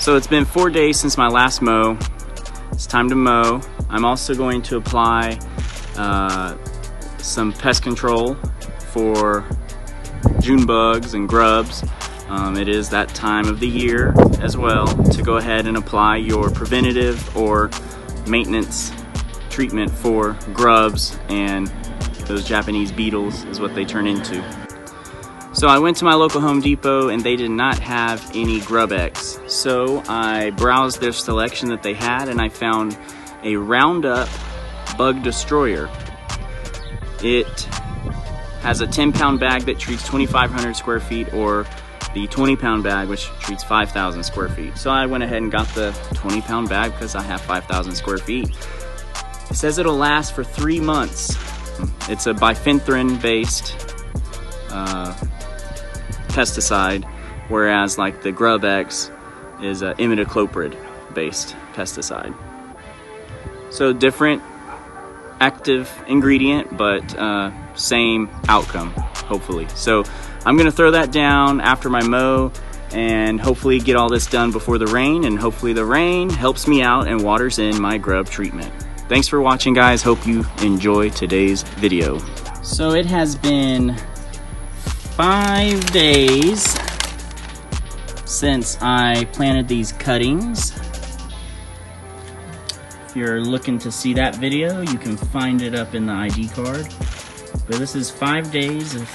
So it's been 4 days since my last mow. It's time to mow. I'm also going to apply some pest control for June bugs and grubs. It is that time of the year as well to go ahead and apply your preventative or maintenance treatment for grubs and those Japanese beetles is what they turn into. So I went to my local Home Depot and they did not have any Grub X. So I browsed their selection that they had and I found a Roundup Bug Destroyer. It has a 10-pound bag that treats 2,500 square feet, or the 20-pound bag which treats 5,000 square feet. So I went ahead and got the 20-pound bag because I have 5,000 square feet. It says it'll last for 3 months. It's a Bifenthrin based pesticide, whereas like the Grub X is a imidacloprid based pesticide. So different active ingredient, but same outcome, hopefully. So I'm gonna throw that down after my mow and hopefully get all this done before the rain, and hopefully the rain helps me out and waters in my grub treatment. Thanks for watching, guys. Hope you enjoy today's video. So it has been 5 days since I planted these cuttings. If you're looking to see that video, you can find it up in the ID card. But this is 5 days of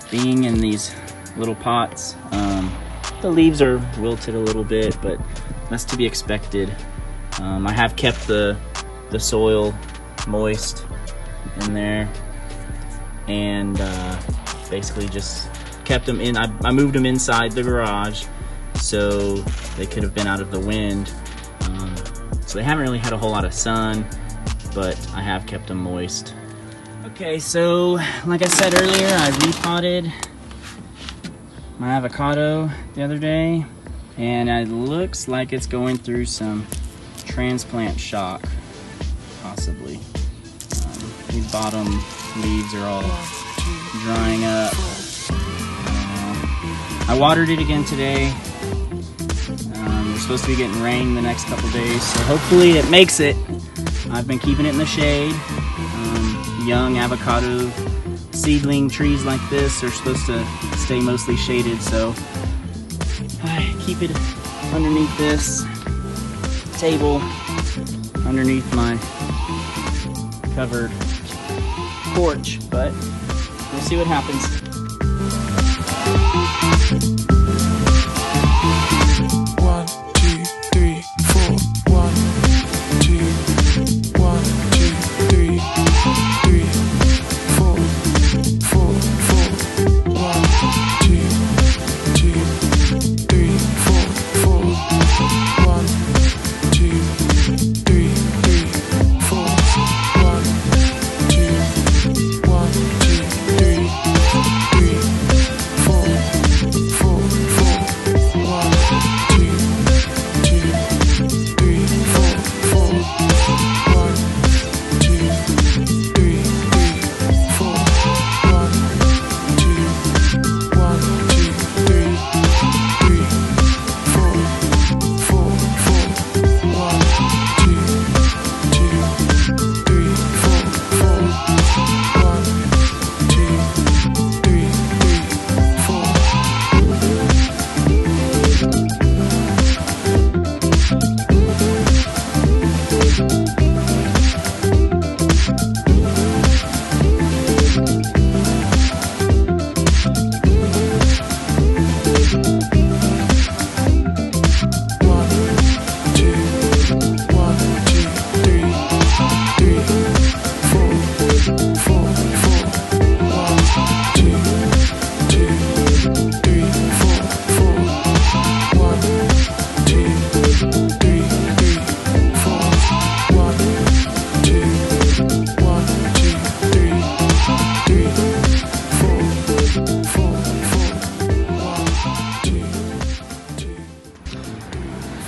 being in these little pots. The leaves are wilted a little bit, but that's to be expected. I have kept the soil moist in there, and basically just kept them in. I moved them inside the garage so they could have been out of the wind. So they haven't really had a whole lot of sun, but I have kept them moist. Okay, so like I said earlier, I repotted my avocado the other day, and it looks like it's going through some transplant shock, possibly. These bottom leaves are all drying up. I watered it again today. We're supposed to be getting rain the next couple days, so hopefully it makes it. I've been keeping it in the shade. Young avocado seedling trees like this are supposed to stay mostly shaded, so I keep it underneath this table, underneath my covered porch, but we'll see what happens.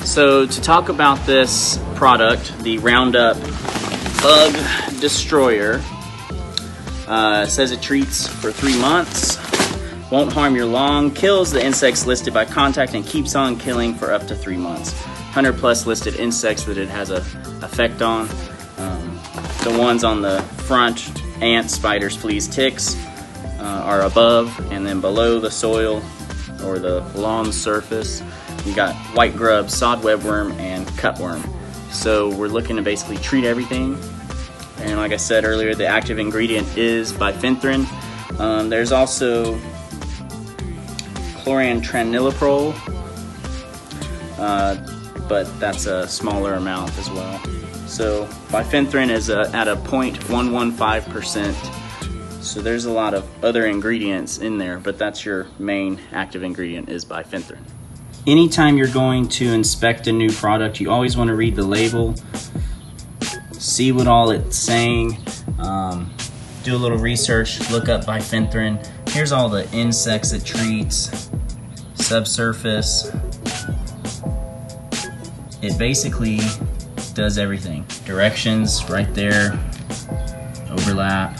So to talk about this product, the Roundup Bug Destroyer, says it treats for 3 months. won't harm your lawn, kills the insects listed by contact, and keeps on killing for up to 3 months. 100 plus listed insects that it has a effect on. The ones on the front, ants, spiders, fleas, ticks, are above, and then below the soil or the lawn surface, you got white grub, sod webworm, and cutworm. So we're looking to basically treat everything. And like I said earlier, the active ingredient is bifenthrin. There's also chlorantraniliprole, but that's a smaller amount as well. So bifenthrin is at a 0.115%. So there's a lot of other ingredients in there, but that's your main active ingredient is bifenthrin. Anytime you're going to inspect a new product, you always want to read the label, see what all it's saying, do a little research, look up bifenthrin. Here's all the insects it treats, subsurface. It basically does everything. Directions right there, overlap,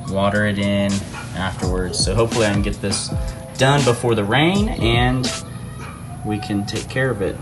water it in afterwards. So hopefully I can get this done before the rain and we can take care of it.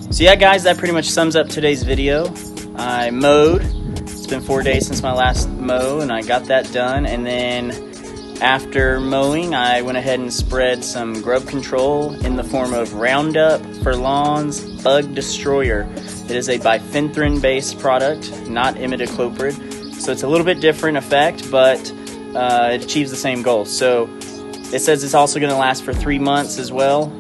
So yeah guys, that pretty much sums up today's video. I mowed. It's been 4 days since my last mow and I got that done, and then after mowing I went ahead and spread some grub control in the form of Roundup for Lawns Bug Destroyer. It is a bifenthrin based product, not imidacloprid, so it's a little bit different effect, but it achieves the same goal. So it says it's also going to last for 3 months as well.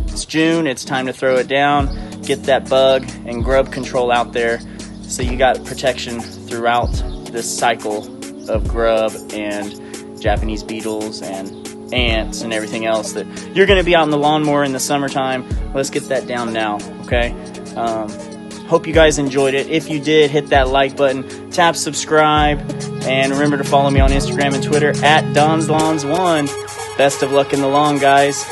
It's June, it's time to throw it down, get that bug and grub control out there so you got protection throughout this cycle of grub and Japanese beetles and ants and everything else that you're going to be out in the lawnmower in the summertime. Let's get that down now, okay? Hope you guys enjoyed it. If you did, hit that like button, tap subscribe, and remember to follow me on Instagram and Twitter at DonsLawns1. Best of luck in the lawn, guys.